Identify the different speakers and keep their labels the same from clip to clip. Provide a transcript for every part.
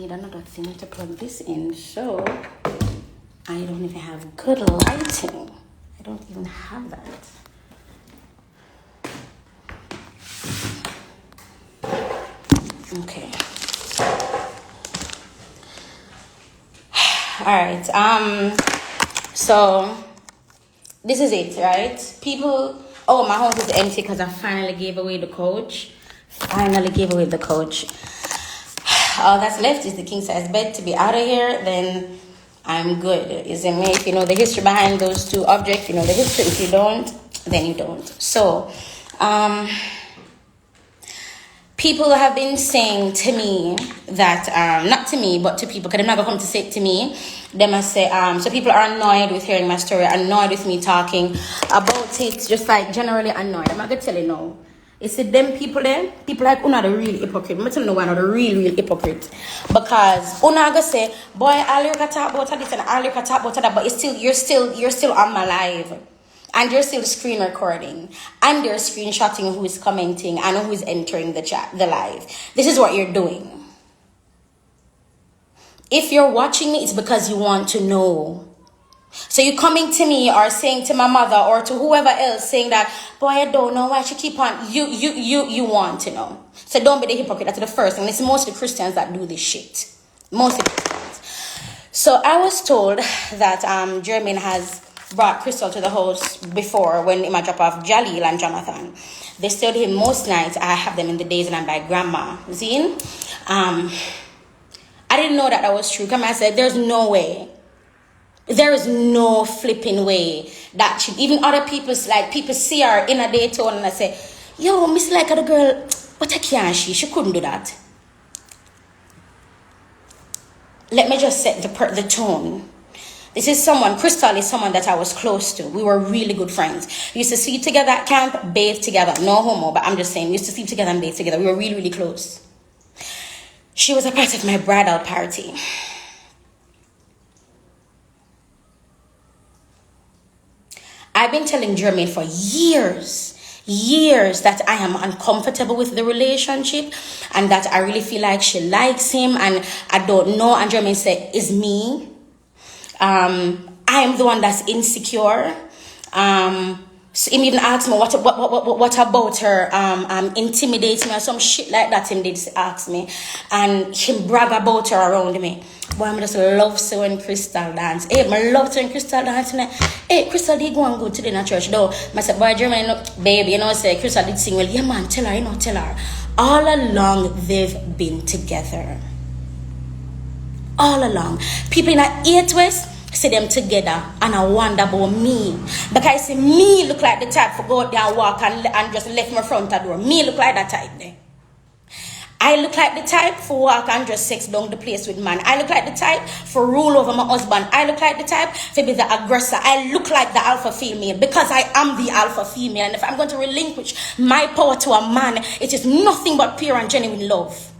Speaker 1: need another thing to plug this in. So I don't even have good lighting. I don't even have that. Okay. All right. So this is it, right? People. Oh, my house is empty because I finally gave away the couch. All that's left is the king size bed. To be out of here, then I'm good. Isn't it? If you know the history behind those two objects, you know the history. If you don't, then you don't. So, people have been saying to me that, not to me, but to people, because they're not going to come to say it to me. They must say, so people are annoyed with hearing my story, annoyed with me talking about it, just like generally annoyed. I'm not going to tell you no. It's them people there, people like Una the real hypocrite. I'm telling you one of the real hypocrite. Because Una go say, boy, all you can talk about this and all you can talk about that, but you're still on my live. And you're still screen recording. And you're screenshotting who is commenting and who is entering the live. This is what you're doing. If you're watching me, it's because you want to know. So you coming to me or saying to my mother or to whoever else saying that, boy, I don't know why she keep on. You want to know. So don't be the hypocrite. That's the first thing. It's mostly Christians that do this shit. Mostly Christians. So I was told that Jermaine has brought Crystal to the house before when he might drop off Jalil and Jonathan. They stayed with him most nights. I have them in the days and I'm by grandma. Zine. I didn't know that was true. Come on, I said, there's no way. There is no flipping way that she, even other people's, like people see her in a Daytona and I say, yo, Miss like the girl, but I can't she couldn't do that. Let me just set the tone. This is Crystal is someone that I was close to. We were really good friends. We used to sleep together at camp, bathe together. No homo, but I'm just saying, we used to sleep together and bathe together. We were really, really close. She was a part of my bridal party. I've been telling Jermaine for years that I am uncomfortable with the relationship and that I really feel like she likes him and I don't know. And Jermaine said, it's me. I am the one that's insecure. So he even asked me what about her intimidates me or some shit like that. Him did ask me and him brag about her around me. Boy, I just love so when Crystal dance. Hey, I love so when Crystal dance. Hey, Crystal did go and go today in a church though. I said, boy, Jermaine, baby, you know, say Crystal did sing well. Yeah, man, tell her, tell her. All along they've been together. All along, people in the 8 West see them together, and I wonder about me because see me look like the type for go out there and walk and just left my front door. Me look like that type there. I look like the type for walk and just sex down the place with man. I look like the type for rule over my husband. I look like the type to be the aggressor. I look like the alpha female because I am the alpha female. And if I'm going to relinquish my power to a man, it is nothing but pure and genuine love.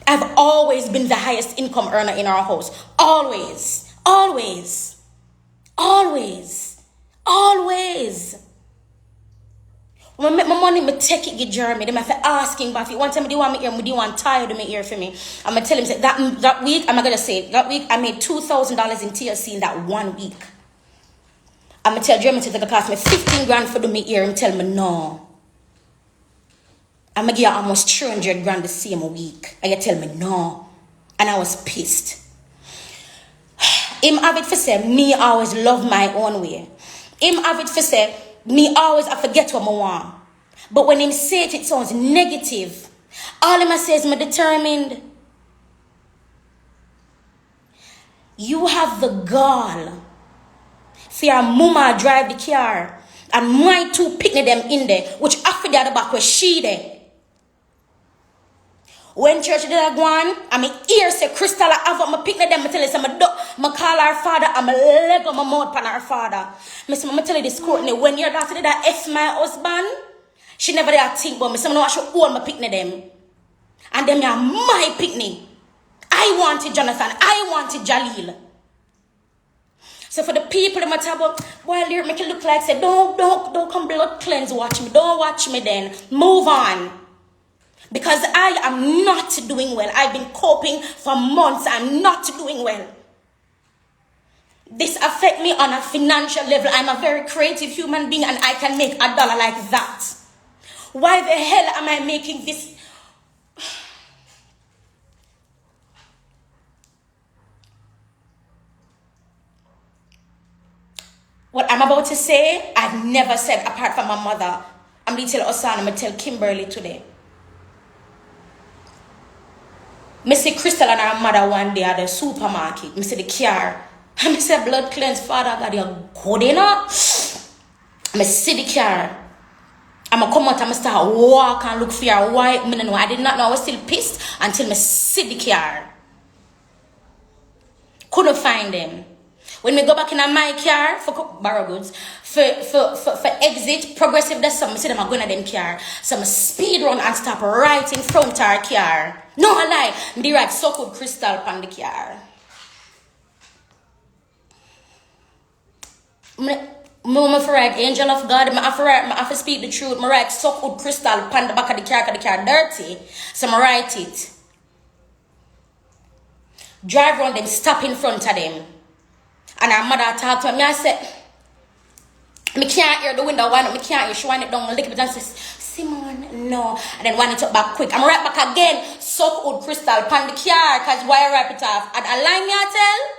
Speaker 1: I've always been the highest income earner in our house. Always. Always. Always. Always. When I make my money, I take it, get Jeremy. They might be asking, but if one time, do you want me ear? Do you want tired to me ear for me? I'm going to tell him, say, that week, I'm not going to say, that week, I made $2,000 in TLC in that 1 week. I'm going to tell Jeremy to take a cost me 15 grand for do me ear and tell me no. I'm going to give you almost 300 grand the same week. And you tell me no. And I was pissed. Him have it for say, me always love my own way. Him have it for say, me always I forget what I want. But when him say it, it sounds negative. All him say is, I'm determined. You have the gall. For your mama drive the car. And my two picnic them in there. Which after the other back where she there. When church did I go on, and my ear say Crystal I have my picnic them, I tell you, I call her father, and I leg on my mouth on her father. I tell you this, Courtney, when your daughter did that F my husband, she never did think about me. So I know I should hold my picnic them. And them are my picnic. I wanted Jonathan, I wanted Jalil. So for the people that matter about, boy, lyric make it look like say, don't come blood cleanse, watch me. Don't watch me then. Move on. Because I am not doing well. I've been coping for months. I'm not doing well. This affects me on a financial level. I'm a very creative human being and I can make $1 like that. Why the hell am I making this? What I'm about to say, I've never said apart from my mother. I'm going to tell Osana, I'm going to tell Kimberly today. I see Crystal and her mother one day at the supermarket. I see the car. I say, blood cleanse, Father God, you're good enough. I see the car. I'm going to come out and start walk and look for her. Why? I did not know. I was still pissed until I see the car. Couldn't find them. When we go back in my car for borrow goods, for exit, progressive, that's something. I see them are going to them car. So I speed run and stop right in front of our car. No lie. I ride so good Crystal on the car. I'm for ride angel of God. I have to speak the truth. I ride so good Crystal on the back of the car because the car dirty. So I write it. Drive around them, stop in front of them. And her mother talked to me. I said, I can't hear the window one. I can't hear. She wind it down a little bit and says, Simon, no. And then wind it up back quick. I'm right back again. Suck old Crystal pan the car because why wrap it off? And a line me I tell?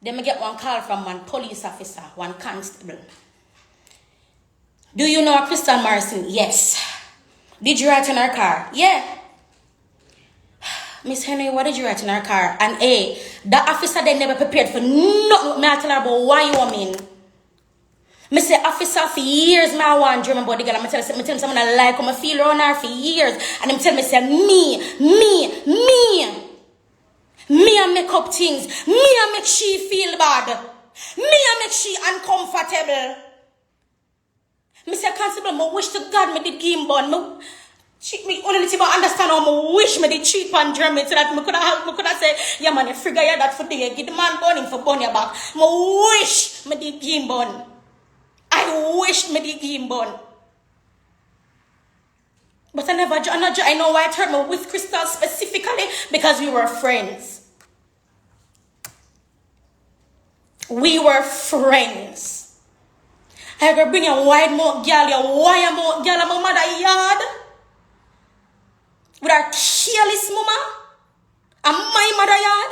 Speaker 1: Then I get one call from one police officer, one constable. Do you know Crystal Morrison? Yes. Did you write in her car? Yeah. Miss Henry, what did you write in her car? And that officer they never prepared for nothing. Me I tell her about why you want me. Me say officer for years me I want dream about the girl. Me tell him someone I like how I feel around her for years. And him tell me say me I make up things. Me I make she feel bad. Me I make she uncomfortable. Me say constable, me wish to God me did give him bun. Me only to understand how I wish me did cheat on Germany so that me could have said, yeah man, you figure you that for day, give the man burning for burn your back. Me wish me did give him bun. I wish me did give him bun. But I know why it hurt me with Crystal specifically, because we were friends. We were friends. I could bring a wide mouth girl, a wire mouth girl, my mother yard. With our careless mama and my mother yard.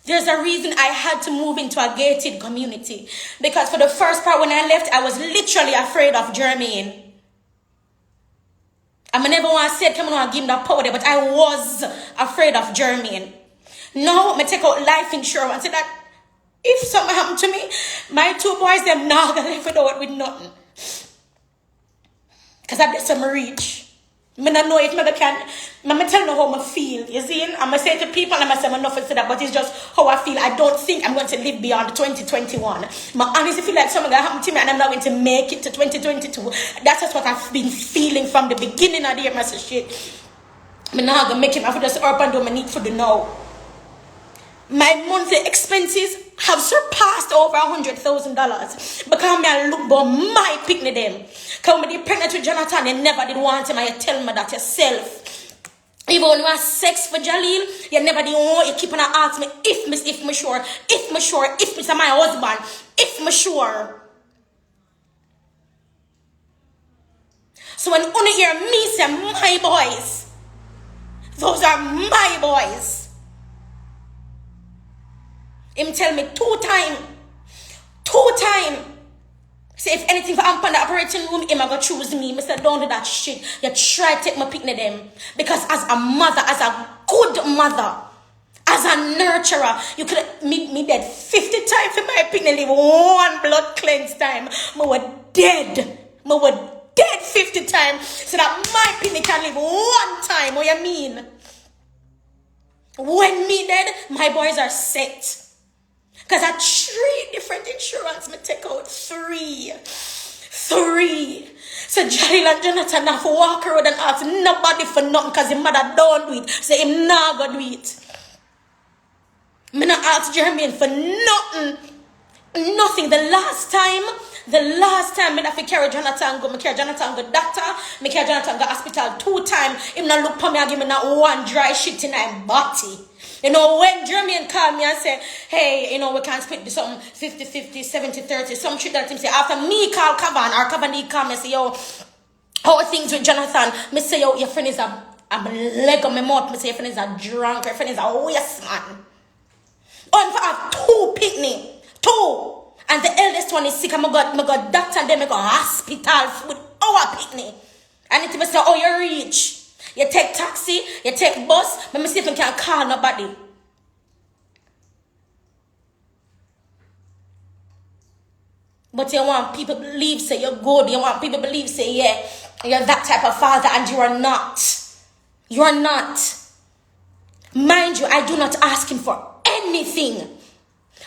Speaker 1: There's a reason I had to move into a gated community. Because for the first part when I left, I was literally afraid of Jermaine. I never want to say, come on, give him that power there, but I was afraid of Jermaine. Now, I take out life insurance. And that if something happened to me, my two boys, them not going to live without with nothing. Because I did some reach. I don't know if I can. I'm telling you how I feel. You see? I'm going to say to people, I'm going to say nothing to that, but it's just how I feel. I don't think I'm going to live beyond 2021. I honestly feel like something going to happen to me and I'm not going to make it to 2022. That's just what I've been feeling from the beginning of the year. I said, shit. I'm not going to make it. I'm just up and do my need for the now. My monthly expenses have surpassed over $100,000 because I look for my picnic them. Because when they pregnant with Jonathan, they never did want him. And you tell me that yourself. Even when you have sex for Jaleel, you never did want. You keep on asking me if me sure, if Mr. my husband, if me sure. So when you hear me say my boys, those are my boys. Him tell me two time. Say if anything for I'm in the operating room, him go choose me. I said, don't do that shit. You try to take my picnic them. Because as a mother, as a good mother, as a nurturer, you could me dead 50 times for my picnic live one blood cleanse time. I was dead. 50 times. So that my picnic can live one time. What you mean? When me dead, my boys are set. Because I 3 different insurance, me take out 3. So Jaleel and Jonathan have to walk around and ask nobody for nothing because his mother don't do it. So him not go do it. Me not ask Jermaine for nothing. Nothing. The last time me have to carry Jonathan go doctor, me carry Jonathan go hospital 2 times. Him not look for me and give me not one dry shit in my body. You know, when Jermaine called me and say, hey, you know, we can split this something 50-50, 70-30, some shit that him say. After me call Kavan, or Kavan he call me say, yo, how are things with Jonathan? Me say, yo, your friend is I'm leg on my mouth. Me say, your friend is a drunk, your friend is a waste man. Oh, I have 2 picnic. 2. And the eldest one is sick. I got doctor and then I go hospital with our picnic. And it say, oh, you're rich. You take taxi, you take bus. Let me see if I can call nobody. But you want people believe say you're good. You want people believe say, yeah, you're that type of father, and you are not. You are not. Mind you, I do not ask him for anything.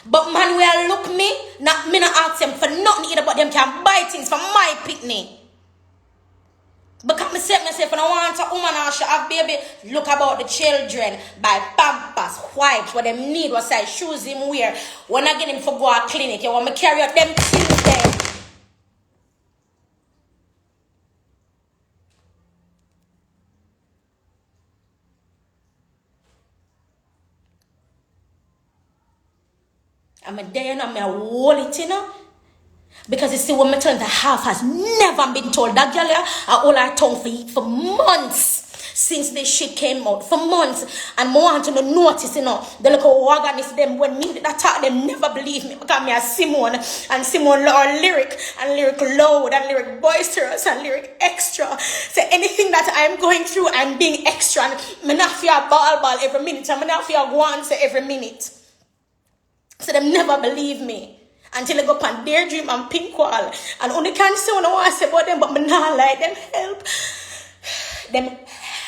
Speaker 1: But man, will look me not ask them for nothing either, but them can buy things for my picnic. Because myself, when I want a woman and she have baby, look about the children, buy pampers, wipes, what them need, what size shoes him wear. When I get him for go to clinic, you want me carry out them things there. I'm a day and I'm a wallet, you know. Because you see, what me telling the half has never been told. That girl I all I told for months since this shit came out. For months. And more want to notice, you know, the little organist them when me that talk them never believe me. Because me a Simone and Simone lyric and lyric loud and lyric boisterous and lyric extra. So anything that I'm going through, I'm being extra. And me not feel ball every minute. And me not feel go answer every minute. So them never believe me. Until I go up on Daydream and Pink Wall. And only can say what I want to say about them, but me not like them help. Them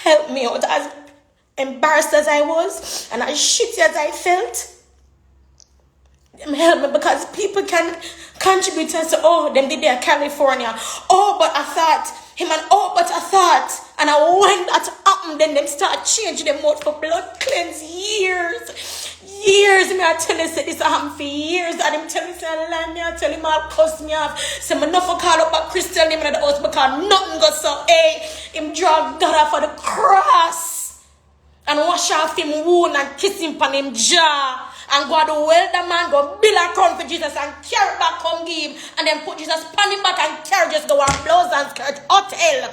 Speaker 1: help me out as embarrassed as I was and as shitty as I felt. Them help me because people can contribute and say, oh, them did there California. Oh, but I thought. And when that happened, then them start changing them out for blood cleanse years. Me I tell you say this happened for years. And him tell me say I lie, me I tell him I'll cuss me off. Say me not for call up a Christian name in the house because nothing goes so. Hey, him draw God off for the cross. And wash off him wound and kiss him on him jaw. And go to the welder man, go build a crown for Jesus and carry back home give him. And then put Jesus on him back and carry just go and blouse and skirt hotel.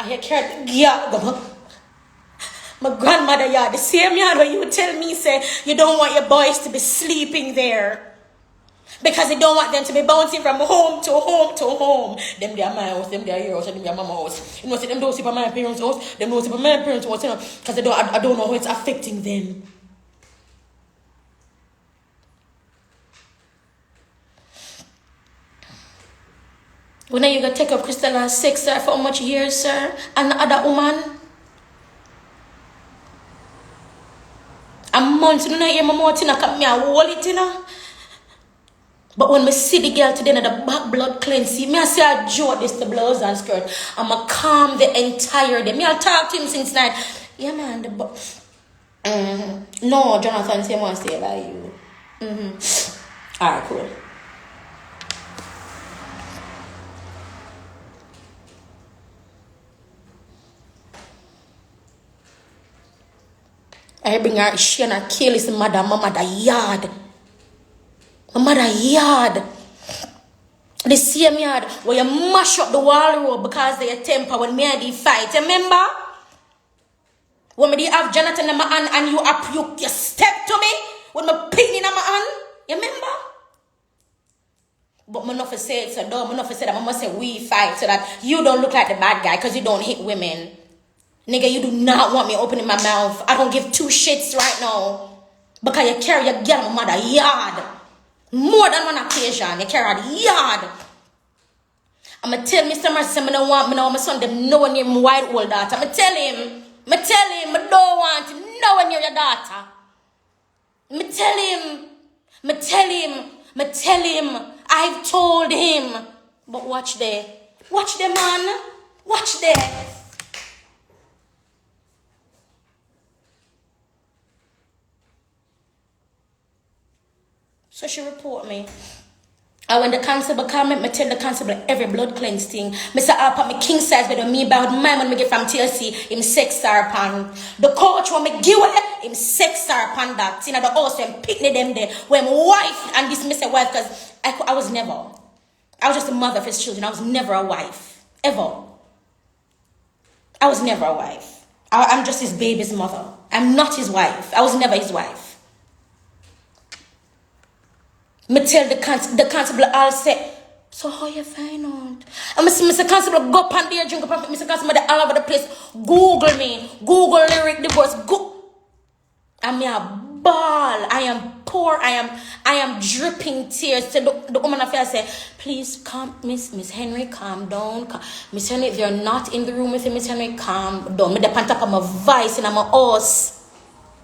Speaker 1: I carried my grandmother yard, the same yard where you tell me say you don't want your boys to be sleeping there. Because you don't want them to be bouncing from home to home to home. Them they are my house, them they are your house, and them they are mama house. You know, see them don't sleep at my parents' house, them don't sleep at my parents' house, you know, because I don't know how it's affecting them. When are you gonna take up Crystal and sex, sir, for how much years, sir? And the other woman? A month, you know, hear my mouth, you know, come me and hold it, you know. But when me see the girl today, the back blood cleanse, me I say I joke this the blouse and skirt. I'ma calm the entire day. Me I'll talk to him since night. Yeah, man, no, Jonathan, say one say like you. Alright, cool. I bring her, she and her kill his mother, my mother yard. My mother yard. The same yard where you mash up the wall road because they temper when me and they fight. Remember? When me have Jonathan in my hand and you step to me with my pin in my hand. You remember? But I'm not for say it so dumb. I'm not for say that. I must say we fight so that you don't look like the bad guy because you don't hit women. Nigga, you do not want me opening my mouth. I don't give 2 shits right now. Because you carry your girl my mother yard. More than one occasion. You carry her yard. I'm going to tell Mr. Mercy, I don't want my son them nowhere near my white old daughter. I'm going to tell him, I don't want him nowhere near your daughter. I'm going to tell him, I've told him. But watch there. Watch there, man. Watch there. So she report me. And when the constable come, me tell the constable every blood cleanse thing. Me say, up me king size bed me about my money me get from TLC, him 6 star pan. The coach when me give away, him 6 star pan that. In the house when picnic them there. When my wife, and this me say wife, because I was never. I was just a mother of his children. I was never a wife. Ever. I was never a wife. I'm just his baby's mother. I'm not his wife. I was never his wife. Me tell the constable all say, so how you find out? And Mr. Constable go up and there, drink up and Mr. Constable all over the place. Google me. Google lyric divorce. Go. I'm a ball. I am poor. I am dripping tears. So the woman affair say, please calm, Miss Henry, calm down. Miss Henry, if you're not in the room with him, Miss Henry, calm down. Me the pant up on my voice and I'm a horse.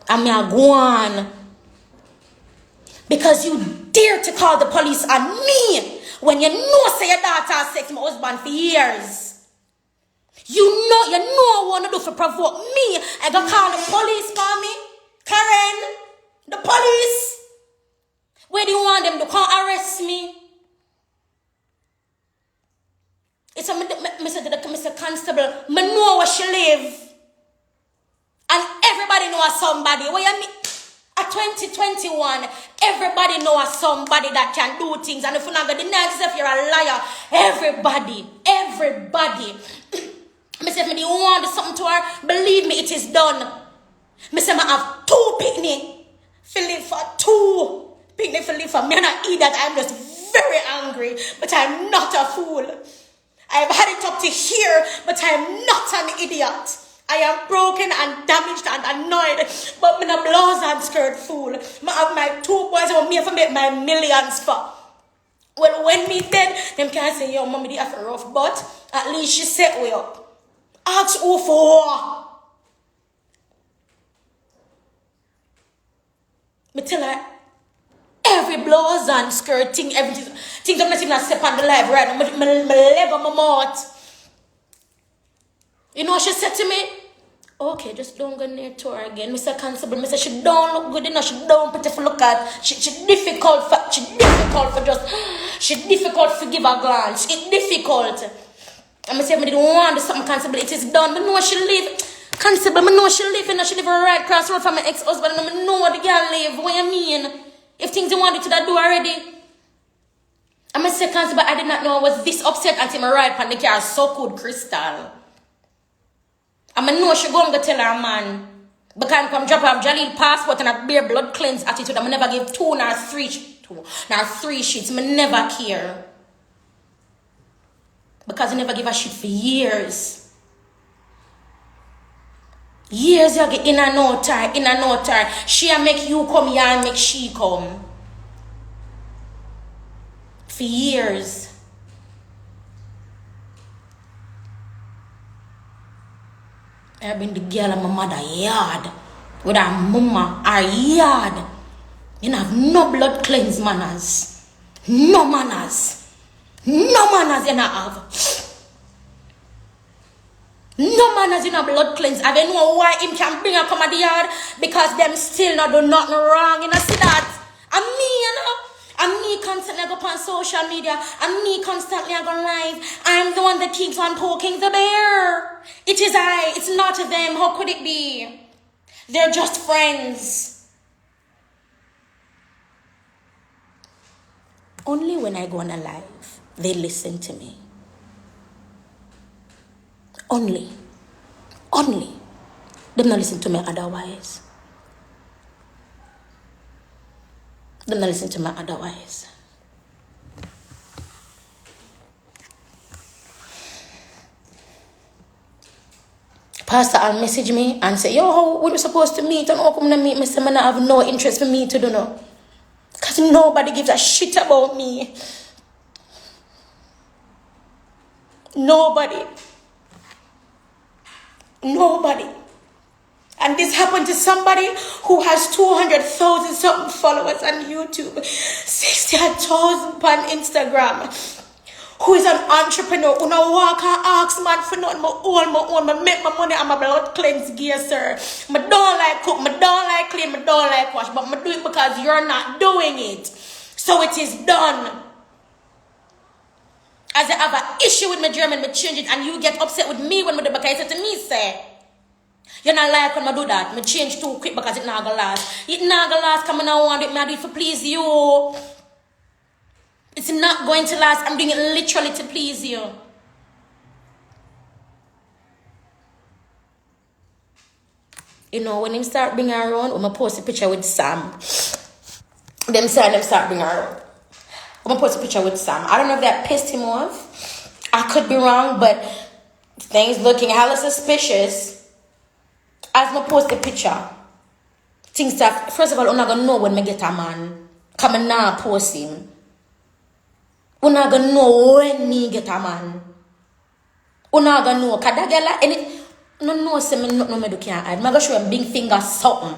Speaker 1: I'm a guan. Because you dare to call the police on me when you know say your daughter has sex with my husband for years. You know what to do for provoke me. I gonna call the police for me. Karen, the police. Where do you want them to come arrest me? It's a Mr. Constable. Me know where she live. And everybody know somebody. What you mean? At 2021, everybody know somebody that can do things. And if you're not going to deny yourself, you're a liar. Everybody. Me say, if me want to do something to her, believe me, it is done. Me say, I have 2 picnic. Feeling for 2 picnic for live for me. And I eat that. I'm just very angry. But I'm not a fool. I've had it up to here, but I'm not an idiot. I am broken and damaged and annoyed, but I'm a blouse and skirt fool. I have my 2 boys who me for make my millions for. Well, when me dead, them can't say, yo, mommy, they have a rough, but at least she set way up. Ask who for. Me tell her, every blouse and skirt thing, everything, things I'm not even step on the live right now. Me level my mouth. You know what she said to me? Okay, just don't go near to her again. Mr. Constable, Mr. She don't look good enough. She don't pretty look at. She difficult for give a glance. It's difficult. And I say, I didn't want something Constable. It is done. I know she live. Constable, I know she live. And she live right across the road from my ex-husband. And I know the girl live. What you mean? If things you wanted to do already. And I say, Constable, I did not know I was this upset until I ride on the car. So good, Crystal. I know she go and go tell her man. But can come drop off Jalil passport and a bare blood cleanse attitude. I never give 2 nor 3 sheets. I never care. Because I never give a shit for years. Years you get in and out her. She make you come here and make she come. For years. I've been the girl in my mother yard. With her mama, her yard. You have no blood cleanse manners. No manners. No manners you not have. No manners in a blood cleanse. I don't know why him can bring her come at the yard. Because them still not do nothing wrong. You know, see that? And me, you know. And me constantly go on social media. And me constantly go live. I'm the one that keeps on poking the bear. It is I. It's not them. How could it be? They're just friends. Only when I go on a live, they listen to me. Only. They don't listen to me otherwise. Pastor will message me and say, yo, how we supposed to meet? And how come to meet me? Say, man, I have no interest for me to do no. Because nobody gives a shit about me. Nobody. And this happened to somebody who has 200,000 something followers on YouTube, 60,000 on Instagram, who is an entrepreneur, who no walk and ask man for nothing, I make my money and my blood cleanse gear, sir. I don't like cook, I don't like clean, I don't like wash, but I do it because you're not doing it. So it is done. As I have an issue with my German, I change it, and you get upset with me when I do, because you say to me, say, you not like when I do that. I change too quick because it not gonna last. It not gonna last, come on, I want it, I do it for please you. It's not going to last. I'm doing it literally to please you. You know, when him start bringing her around, I'm going to post a picture with Sam. Them start bringing her around. I'm going to post a picture with Sam. I don't know if that pissed him off. I could be wrong, but things looking hella suspicious. As I post the picture, things that, first of all, I'm not going to know when I get a man. Come and now post him. I'm not going to know when me get a man. I'm not going to know. Because that girl, and it, no, say me nothing me do can't hide. I'm going to show him big finger something.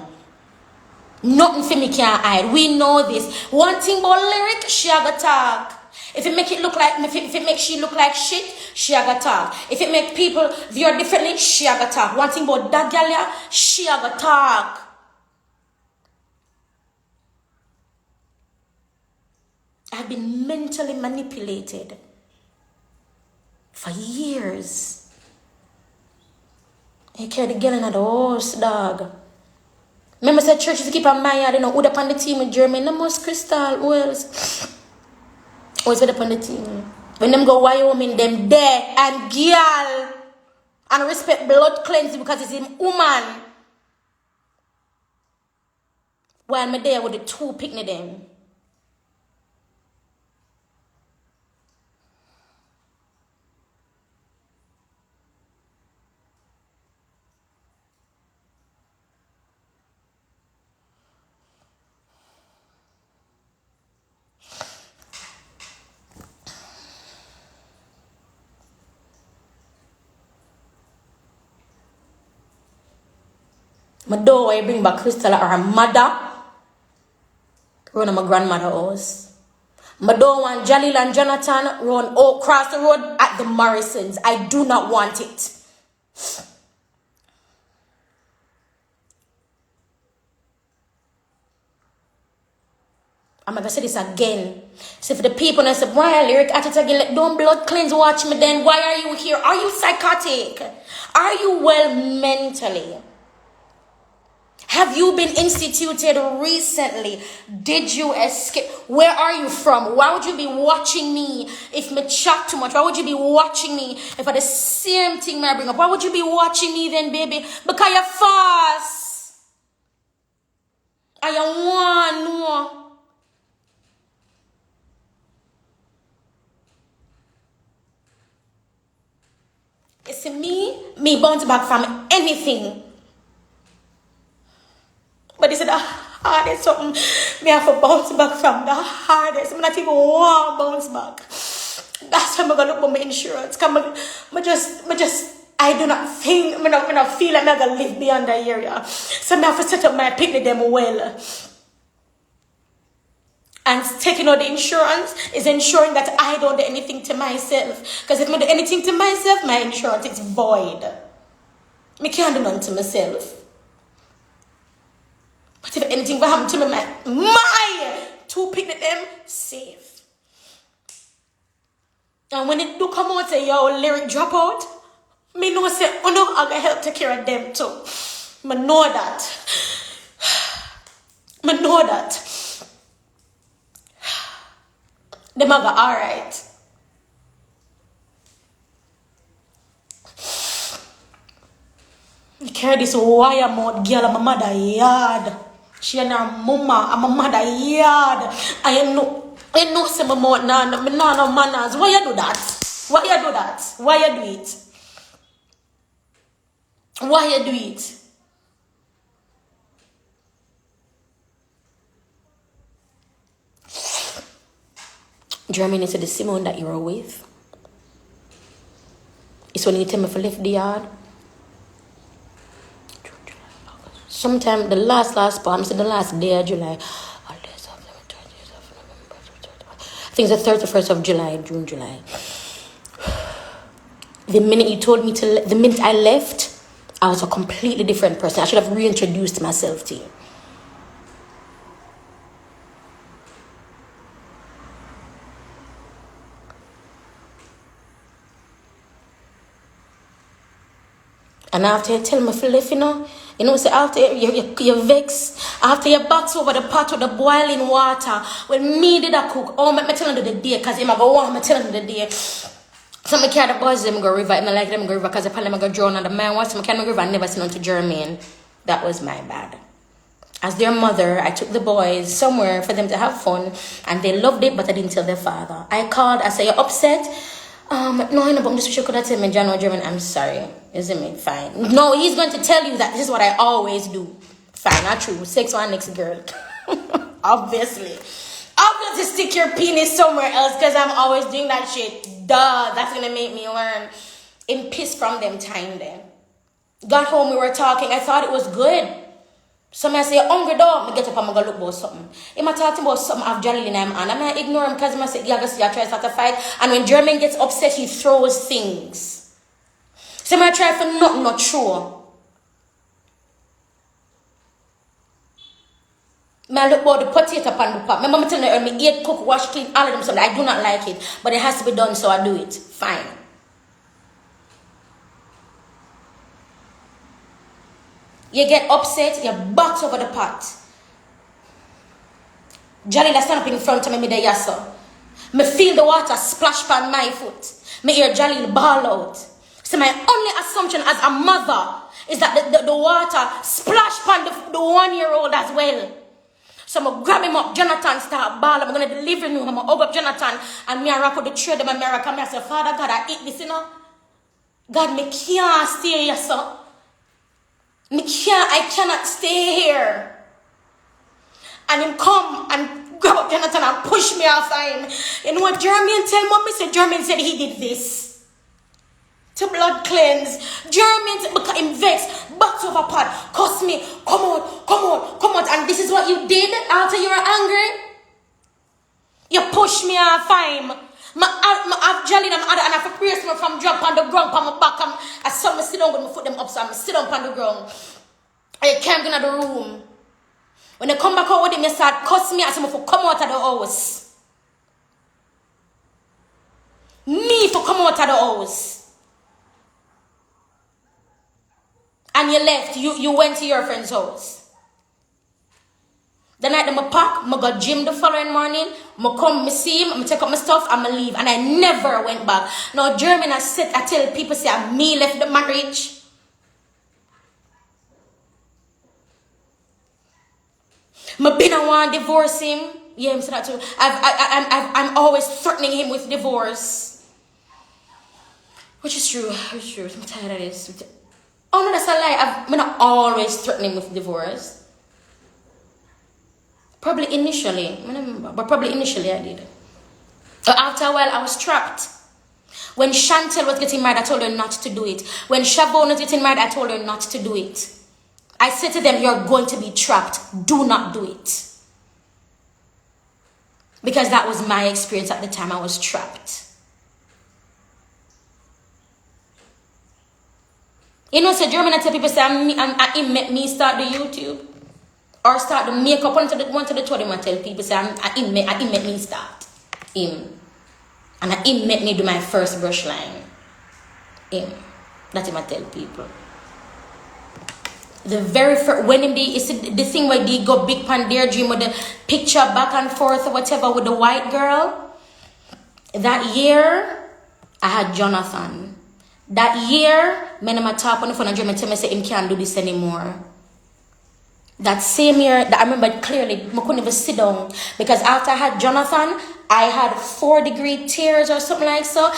Speaker 1: Nothing for me can't hide. We know this. One thing about lyric, she a go talk. If it make it look like, if it make she look like shit, she a go talk. If it make people view her differently, she a go talk. One thing about that girl, yeah, she a go talk. I've been mentally manipulated for years. I carry the girl in the house, dog. Remember said church to keep a man, you know, who up on the team in Germany. No most Crystal, who else? Always up on the team. When them go Wyoming, them there and girl. And respect blood cleansing because it's him woman. While me there with the two picnic them. My daughter, I bring back Crystal or her mother. Run to my grandmother's house. My daughter want Jalil and Jonathan run across the road at the Morrisons. I do not want it. I'm going to say this again. So for the people that say, why lyric at it again, let don't blood cleanse, watch me then. Why are you here? Are you psychotic? Are you well mentally? Have you been instituted recently? Did you escape? Where are you from? Why would you be watching me if me chat too much? Why would you be watching me if I the same thing I bring up? Why would you be watching me then, baby? Because you're fast. And you want no. You see me bounce back from anything. But this is the hardest something me have to bounce back from. The hardest. I'm not even want to bounce back. That's why I'm going to look for my insurance. Because I do not think, I not feel like I'm going to live beyond that area. So I have to set up my picnic them well. And taking out the insurance is ensuring that I don't do anything to myself. Because if I do anything to myself, my insurance is void. I can't do nothing to myself. But if anything will happen to me, my two picnic them safe. And when it do come out say yo lyric drop out, me know say oh no, I gotta help take care of them too. I know that. I know that. Them are alright. I carry this wire mouth girl and my mother yard. She and her mama and my mother yard. I know say my mouth no manners. Why you do that? Why you do that? Why you do it? Why you do it? Germany said the Simone that you were with. It's when you tell me for left the yard. Sometime the last part, the last day of July. I think it's the 31st of July, June, July. The minute you told me to, the minute I left, I was a completely different person. I should have reintroduced myself to you. And after you tell me to leave, you know, say after you vex, after you box over the pot with the boiling water, when me did a cook, oh, me tell you the day, because I'm go warm, me tell you the day. So I carry the boys, them go river, I like them go river, because I probably go drown on the man, once I carry river, I never seen on to Jermaine. That was my bad. As their mother, I took the boys somewhere for them to have fun, and they loved it, but I didn't tell their father. I called, I said, you're upset? No, I know, but I'm just sure could have tell me, John or German, I'm sorry. Isn't it? Fine. No, he's going to tell you that this is what I always do. Fine, not true. Sex one next girl. Obviously. Obviously stick your penis somewhere else because I'm always doing that shit. Duh, that's going to make me learn. In peace from them time then. Got home, we were talking. I thought it was good. Somebody say, hungry dog. I get up and I go look about something. If I talking about something I've jolly in him and I might ignore him because I say, yeah, I try to start a fight. And when German gets upset, he throws things. So I try for nothing not true. I look about the potato pan the pot. My mama tell me, eat, cook, wash, clean, all of them something. I do not like it. But it has to be done, so I do it. Fine. You get upset, you box over the pot. Jolly that stand up in front of me the yassa. Me feel the water splash on my foot. Me hear Jolly ball out. So my only assumption as a mother is that the water splash on the 1-year-old as well. So I'm going to grab him up, Jonathan start ball. I'm going to deliver him. I'm going to hug up Jonathan. And me and rock with the trade of America. I say, Father God, I eat this, you know. God, me can't stay here, son. I cannot stay here. And him come and grab up Jonathan and push me off him. You know what Jermaine tell mommy? Said Jermaine said he did this. To blood cleanse. Jermaine because him vex. Box over pot. Cuss me. Come out. And this is what you did after you were angry? You push me off him. I've jelly them other and I have to brace me from drop on the ground on my back. I saw me sit down with my foot them up, so I'm sit down on the ground. I can't go in the room. When they come back out with him, they start cuss me. I say, for come out of the house. Me for come out of the house. And you left. You went to your friend's house. The night I pack, I go gym the following morning, I come, I see him, I take up my stuff, and I leave. And I never went back. Now, German, I tell people, say, me left the marriage. I been I want to divorce him. Yeah, I'm saying that too. I'm always threatening him with divorce. Which is true. I'm tired of this. Oh, no, that's a lie. I'm not always threatening him with divorce. Probably initially, but probably initially I did. But after a while, I was trapped. When Chantel was getting married, I told her not to do it. When Siobhan was getting married, I told her not to do it. I said to them, you're going to be trapped. Do not do it. Because that was my experience at the time. I was trapped. You know, so German, I tell people, say, I met me start the YouTube. Or start the makeup. One to the 20, I tell people, say, I met me start. Him. And him met me do my first brush line. Him. That's him I tell people. The very first, when him you see the thing where they go big pan their dream with the picture back and forth or whatever with the white girl. That year, I had Jonathan. That year, when I'm talk on the phone and German tell me, say, him can't do this anymore. That same year, that I remember clearly, I couldn't even sit down. Because after I had Jonathan, I had 4-degree tears or something like so.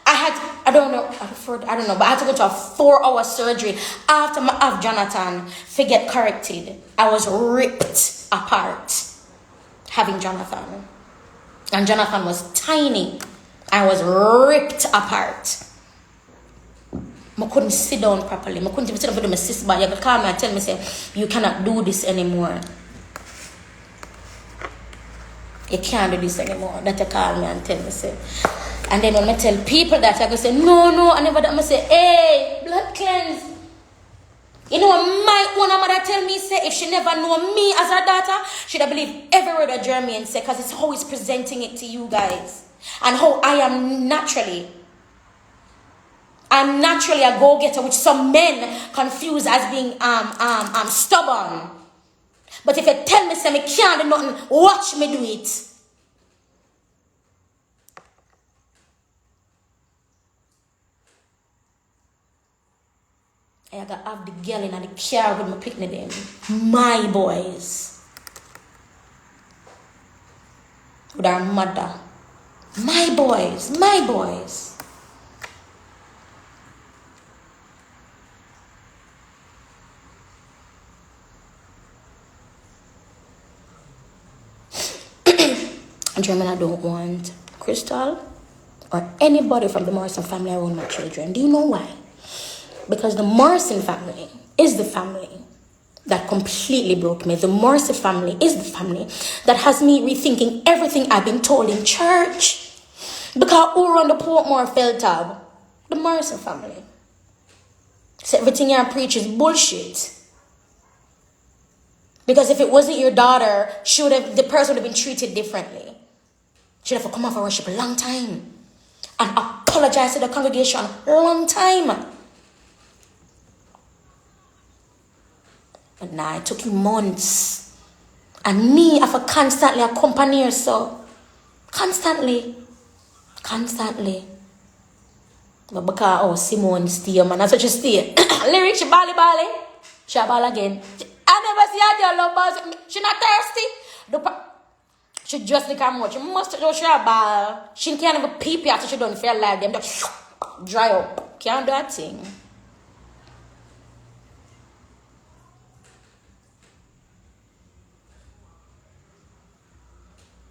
Speaker 1: I don't know, but I had to go to a 4-hour surgery after I have Jonathan to get corrected. I was ripped apart having Jonathan. And Jonathan was tiny. I was ripped apart. I couldn't sit down properly. I couldn't even sit down with my sister. But you could call me and tell me, say, you cannot do this anymore. You can't do this anymore. That you call me and tell me, say. And then when I tell people that, I go say, no, I never that. I say, hey, blood cleanse. You know what my own mother tell me, say, if she never know me as her daughter, she'd have believed every word that Jeremy say, because it's how he's presenting it to you guys. And how I am naturally. I'm naturally a go-getter, which some men confuse as being stubborn. But if you tell me, say, me can't do nothing, watch me do it. I gotta have the girl in the car with my picnic them. My boys. With our mother. My boys. German, I don't want Crystal or anybody from the Morrison family around my children. Do you know why? Because the Morrison family is the family that completely broke me. The Morrison family is the family that has me rethinking everything I've been told in church. Because who run the Portmore Feltab? The Morrison family. So everything you preach is bullshit. Because if it wasn't your daughter, the person would have been treated differently. She would have come off of worship a long time. And apologize to the congregation a long time. But now it took months. And me, I have to constantly accompany her, so. Constantly. But because, Simone stay, man, that's what she stay. Lyrics, she bally. She ball again. I never see her there, love balls. She not thirsty. She just like how much. She must do she a ball. She can't even pee after she don't feel like them. Just dry up. Can't do that thing.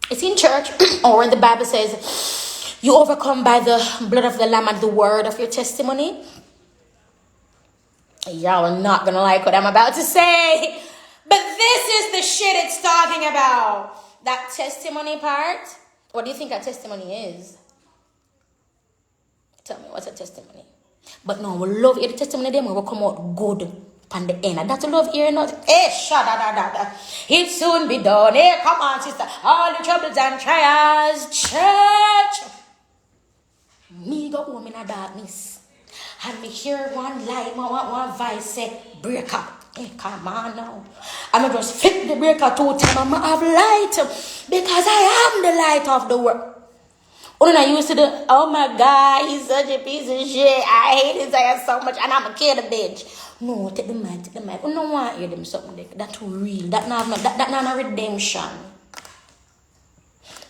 Speaker 1: It's in church, or when the Bible says, you overcome by the blood of the Lamb and the word of your testimony. Y'all are not going to like what I'm about to say. But this is the shit it's talking about. That testimony part. What do you think a testimony is? Tell me, what's a testimony? But no, we love hear the testimony them will come out good on the end. And that's love hearing not. Hey, shada. It soon be done. Hey, come on, sister. All the troubles and trials. Church. Me go home in a darkness. And me hear one light, one voice say, break up. Hey, come on now. I'm just flip the breaker 2 times. I'm have light. Because I am the light of the world. When I used to do, oh my God, he's such a piece of shit. I hate his ass so much. And I'm a kid, a bitch. No, take the mic. I don't want to hear them something. That's too real. That's not a redemption.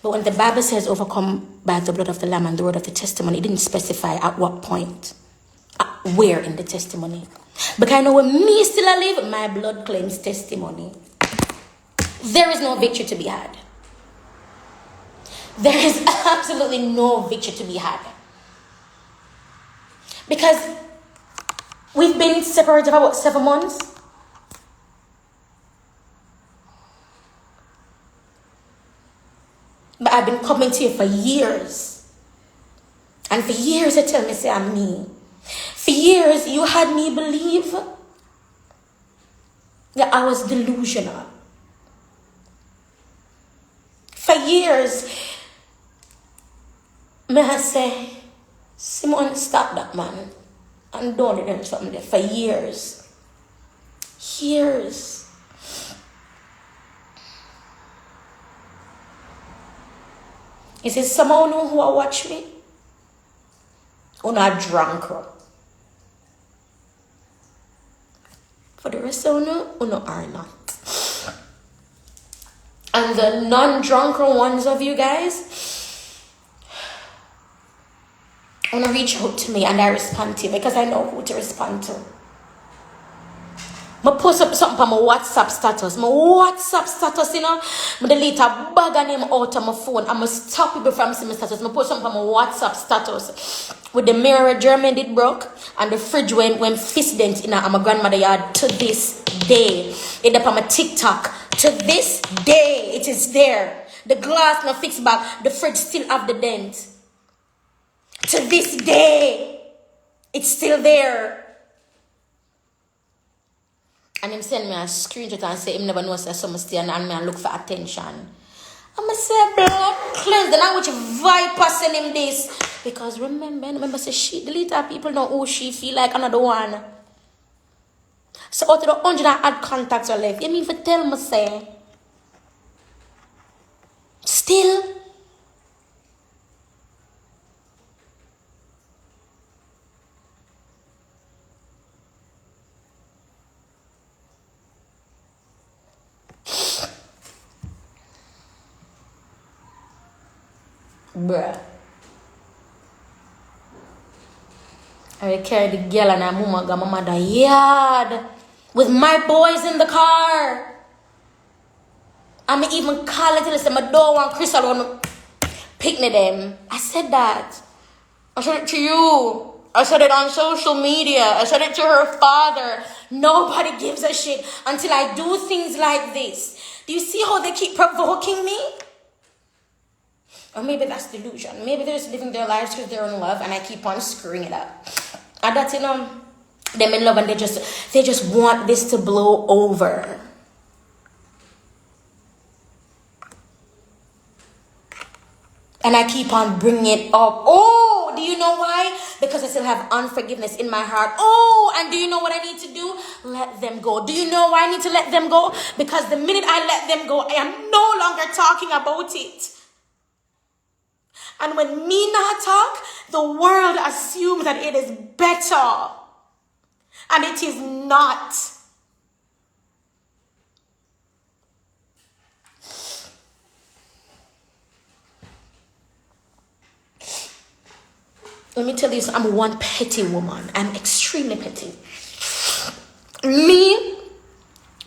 Speaker 1: But when the Bible says overcome by the blood of the Lamb and the word of the testimony, it didn't specify at what point. Where in the testimony. Because I know when me still alive, my blood claims testimony. There is no victory to be had. There is absolutely no victory to be had. Because we've been separated for about 7 months. But I've been coming to you for years. And for years you tell me, say I'm me. For years you had me believe that I was delusional. For years, may I say, Simone, stop that man. And don't let them something there. For years. Years. Is it someone who watch me? Or not drunk? For the rest of you, are not. And the non-drunken ones of you guys, want to reach out to me and I respond to you because I know who to respond to. I post up something on my WhatsApp status. My WhatsApp status, I delete a bag of name out of my phone. I'm going to stop people from seeing my status. I post something on my WhatsApp status with the mirror German did broke and the fridge when fist dent in my grandmother yard to this day. It's up on my TikTok. To this day, it is there. The glass no fixed back. The fridge still have the dent. To this day, it's still there. And him send me a screenshot and say him never knows that someone stay and me and look for attention. I'ma say blood cleanse. Then I watch Viper send him this. Because remember say she delete her people know who she feel like another one. So out of the 100 odd contacts are left. You mean for tell me say still bruh. I carry the girl and her mama got my mother yard with my boys in the car. I'm even calling to say my door one Crystal want picnic them. I said that. I said it to you. I said it on social media. I said it to her father. Nobody gives a shit until I do things like this. Do you see how they keep provoking me? Or maybe that's delusion. Maybe they're just living their lives because they're in love and I keep on screwing it up. And that's, them in love and they just want this to blow over. And I keep on bringing it up. Oh, do you know why? Because I still have unforgiveness in my heart. Oh, and do you know what I need to do? Let them go. Do you know why I need to let them go? Because the minute I let them go, I am no longer talking about it. And when me not talk, the world assumes that it is better. And it is not. Let me tell you, I'm one petty woman. I'm extremely petty. Me,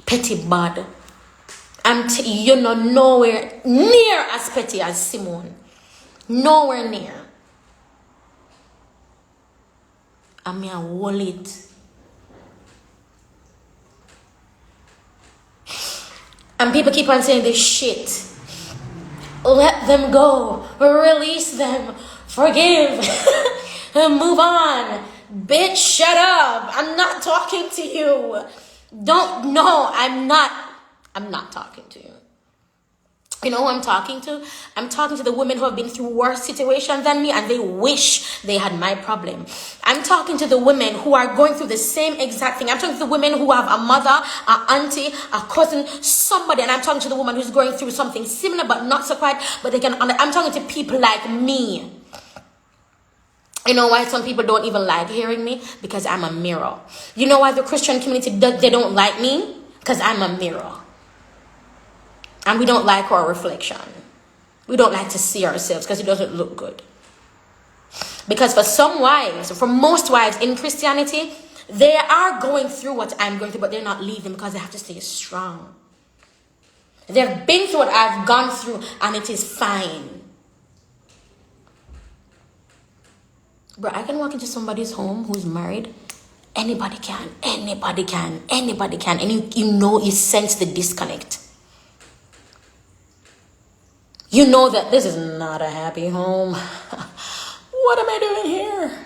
Speaker 1: petty bad. I'm nowhere near as petty as Simone. Nowhere near. I'm a wallet. And people keep on saying this shit. Let them go. Release them. Forgive. And move on. Bitch, shut up. I'm not talking to you. I'm not talking to you. You know who I'm talking to? I'm talking to the women who have been through worse situations than me and they wish they had my problem. I'm talking to the women who are going through the same exact thing. I'm talking to the women who have a mother, an auntie, a cousin, somebody. And I'm talking to the woman who's going through something similar but not so quite. But I'm talking to people like me. You know why some people don't even like hearing me? Because I'm a mirror. You know why the Christian community, they don't like me? Because I'm a mirror. And we don't like our reflection. We don't like to see ourselves because it doesn't look good. Because for most wives in Christianity, they are going through what I'm going through, but they're not leaving because they have to stay strong. They've been through what I've gone through and it is fine. Bro, I can walk into somebody's home who's married. Anybody can. And you sense the disconnect. You know that this is not a happy home. What am I doing here?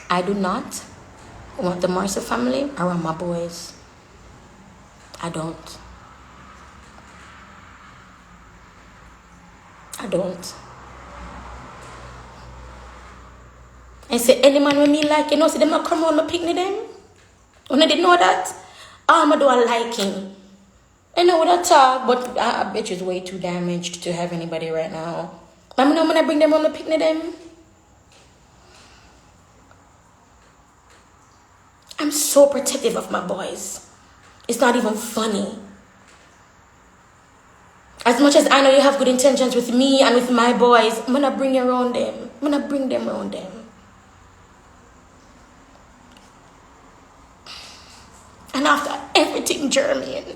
Speaker 1: I do not want the Marcy family around my boys. I don't. I say, any man with me like, see them not come on my picnic them? When I didn't know that, I'm going to do a liking. I know what I talk, but I bet you's way too damaged to have anybody right now. I'm going to bring them on the picnic them. I'm so protective of my boys. It's not even funny. As much as I know you have good intentions with me and with my boys, I'm going to bring you around them. I'm going to bring them around them. And after everything, Jeremy,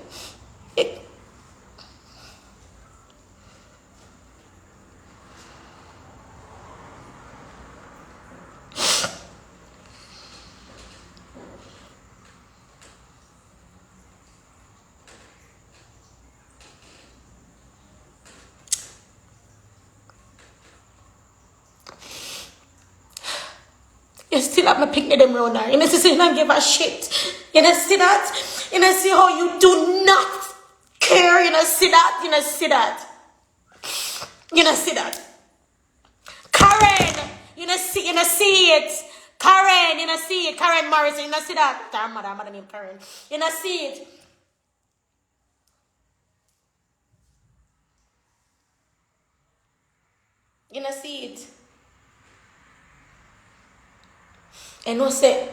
Speaker 1: You still have my picnic them round her. You know, see, you don't give a shit. You know, see that? You know, see how you do not care. You know, see that? You know, see that? You know, see that? Karen, you know, see it. Karen, you know, see it. Karen Morrison, you know, see that? Her mother named Karen. You know, see it. You know, see it. And no say,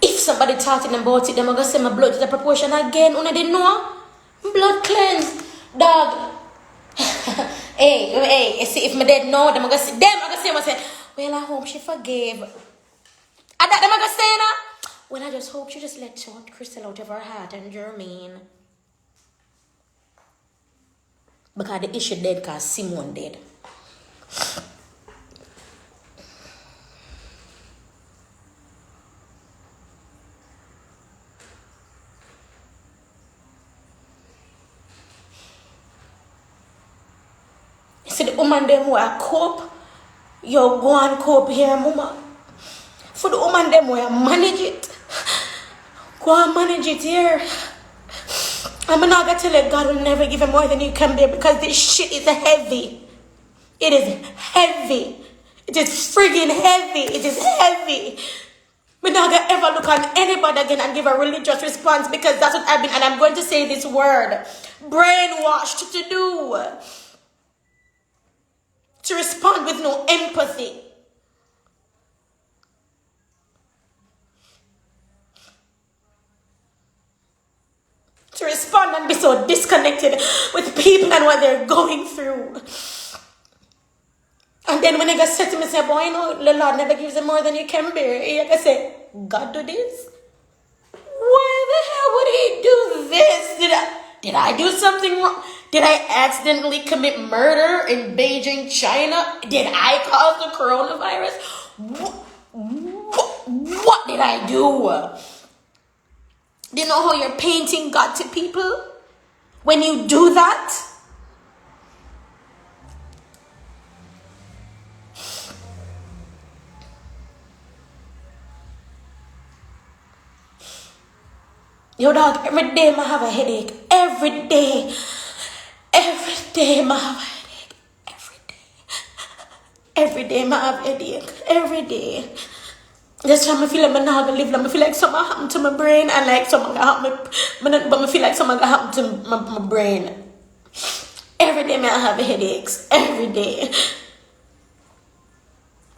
Speaker 1: if somebody talking about it, them gonna say my blood is a proportion again. Una didn't know? Blood cleanse. Dog. hey, see, if my dad know, them gonna say, well, I hope she forgave. And that them gonna say, nah? Well, I just hope she just let Crystal out of her heart and Jermaine. Because the issue dead because Simone dead. See the woman them who are cope, you go and cope here, mama. For the woman them who manage it, go and manage it here. I'm not gonna tell you God will never give you more than you can bear because this shit is heavy. It is heavy. It is friggin' heavy. It is heavy. We're not gonna ever look at anybody again and give a religious response because that's what I've been, and I'm going to say this word, brainwashed to do. To respond with no empathy. To respond and be so disconnected with people and what they're going through. And then when they get said to me, say, boy, you know, the Lord never gives you more than you can bear. You can say, God do this? Why the hell would he do this? Did I do something wrong? Did I accidentally commit murder in Beijing, China? Did I cause the coronavirus? What did I do? Do you know how you're painting God to people? When you do that? Yo, dog, every day I have a headache. Every day I have a headache. Every day I have a headache. Every day. This time I feel like I'm not gonna live. I feel like something happened to my brain and like something happened. But I feel like something happened to my brain. Every day I have headaches. Every day.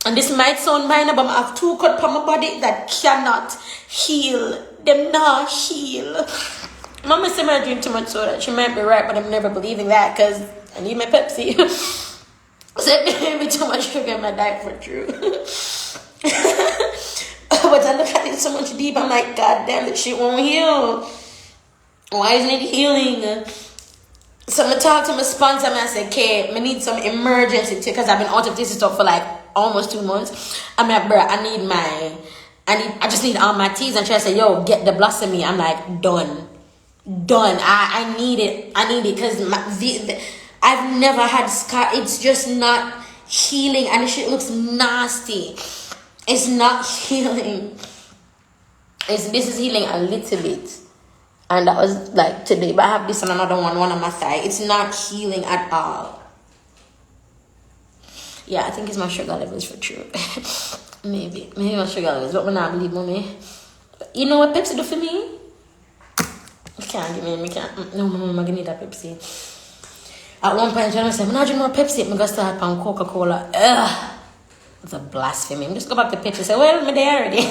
Speaker 1: And this might sound minor, but I have 2 cuts on my body that cannot heal. Them not heal. Mama said I drink too much soda. She might be right, but I'm never believing that because I need my Pepsi. So maybe too much sugar in my diet for true. But I look at it so much deep, I'm like, God damn, this shit won't heal. Why isn't it healing? So I'm going to talk to my sponsor and I say, okay, I need some emergency because I've been out of this stuff for like almost 2 months. I'm like, bro, I just need all my teas. And she say, yo, get the blossoming. I'm like, done. I need it because I've never had scar. It's just not healing and the shit looks nasty. It's not healing. This is healing a little bit. And that was like today. But I have this and another one on my thigh. It's not healing at all. Yeah, I think it's my sugar levels for true. Maybe my sugar levels. But I not believe mommy. You know what Pepsi do for me? You can't give me. No, mama, I need that Pepsi. At one point, I said, I'm not drinking more Pepsi. I'm going to start on Coca-Cola. Ugh. It's a blasphemy. I'm just go back to Pepsi and say, well, I'm there already.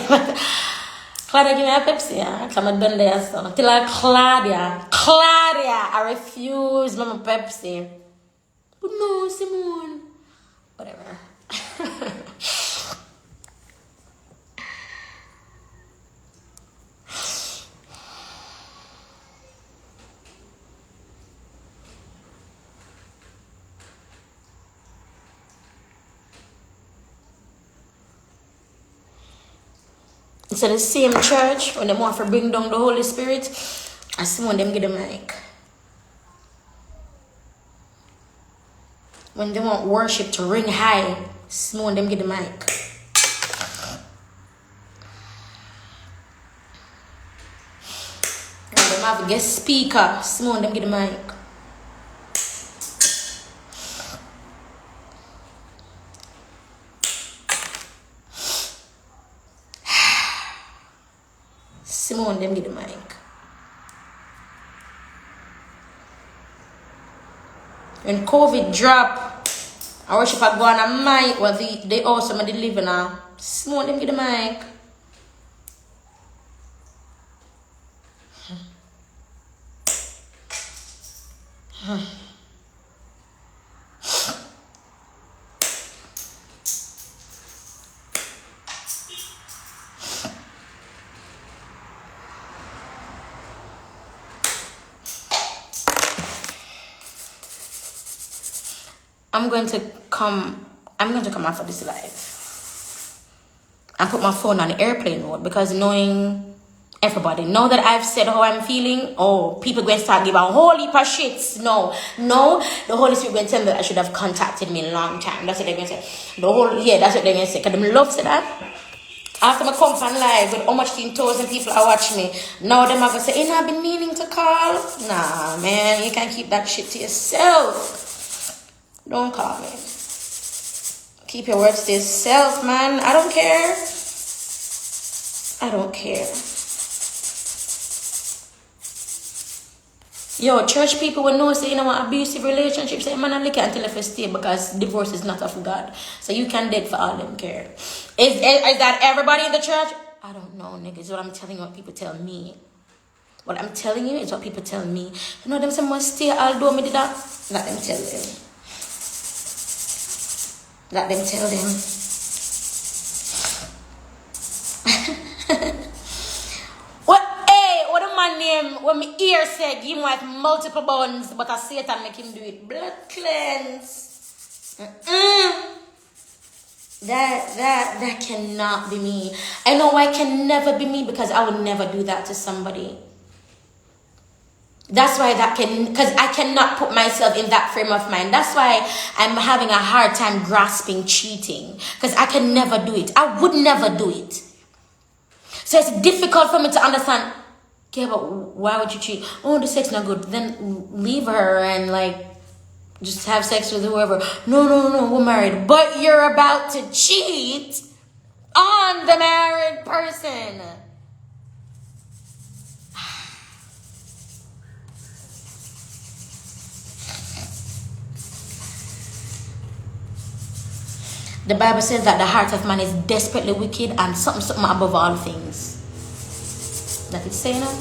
Speaker 1: Claudia, give me a Pepsi. Yeah? I'm done there. So. Till I Claudia, I refuse my Pepsi. But no, Simone. Whatever. So the same church, when they want to bring down the Holy Spirit, I see when them get the mic. When they want worship to ring high, see when them get the mic. have a guest speaker. Simone, them get the mic. Simone, them get the mic. When COVID drop, I worship I go on a mic where they also made the living now. Simone, them get the mic. I'm going to come after this live and put my phone on airplane mode, because knowing everybody know that I've said how I'm feeling, people going to start giving a whole heap of shits. No, the Holy Spirit going to tell me that I should have contacted me a long time. That's what they're going to say. That's what they're going to say. Because them love say that. After I come on live with how much 10,000 people are watching me, now them are going to say, I've been meaning to call. Nah, man, you can't keep that shit to yourself. Don't call me. Keep your words to yourself, man. I don't care. Yo, church people will know, say, abusive relationships, say, man, I look until if you stay, because divorce is not of God. So you can date for all them care. Is that everybody in the church? I don't know, niggas. What I'm telling you, what people tell me. What I'm telling you is what people tell me. You know, them say must stay, although me did that. Let them tell them. Let them tell them. What a man name, when my ear said, give him with multiple buns, but a Satan make him do it. Blood cleanse. That cannot be me. I know why it can never be me, because I would never do that to somebody. That's why because I cannot put myself in that frame of mind. That's why I'm having a hard time grasping cheating, because I can never do it. I would never do it. So it's difficult for me to understand, okay, but why would you cheat? Oh, the sex not good. Then leave her and just have sex with whoever. No, we're married. But you're about to cheat on the married person. The Bible says that the heart of man is desperately wicked and something above all things. That it's saying that?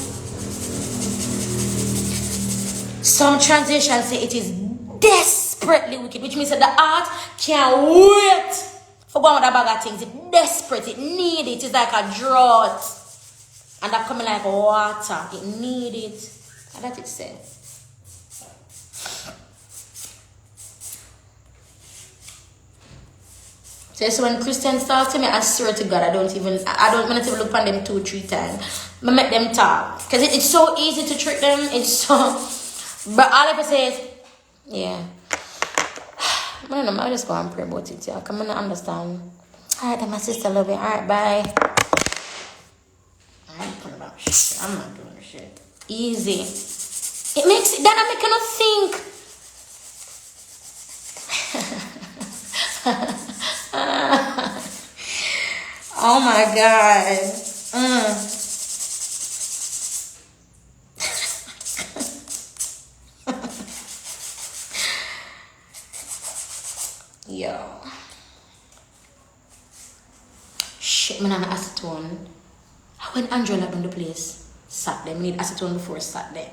Speaker 1: Some translations say it is desperately wicked, which means that the heart can't wait for one of the bag of things. It's desperate, it needs it. It's like a drought. And that coming like water. It needs it. And that it says. So when Christians talk to me, I swear to God, I don't even look on them 2-3 times. I make them talk. Because it's so easy to trick them. But all I can say is, yeah. I don't know, I'll just go and pray about it, yeah. Come on, I understand. Alright, then my sister love it. Alright, bye. I ain't putting about shit. I'm not doing shit. Easy. It makes, then I make you not think. Oh my God. Yo. Shit, man, on acetone. When Angela done the place, sat there. We need acetone before sat there.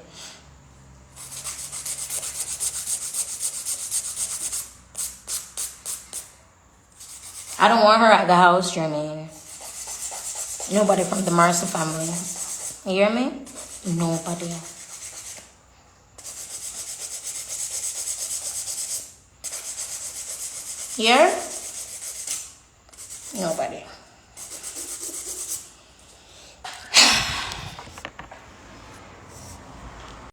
Speaker 1: I don't want her at the house, Jermaine. Nobody from the Marcy family. You hear me? Nobody. Here? Nobody.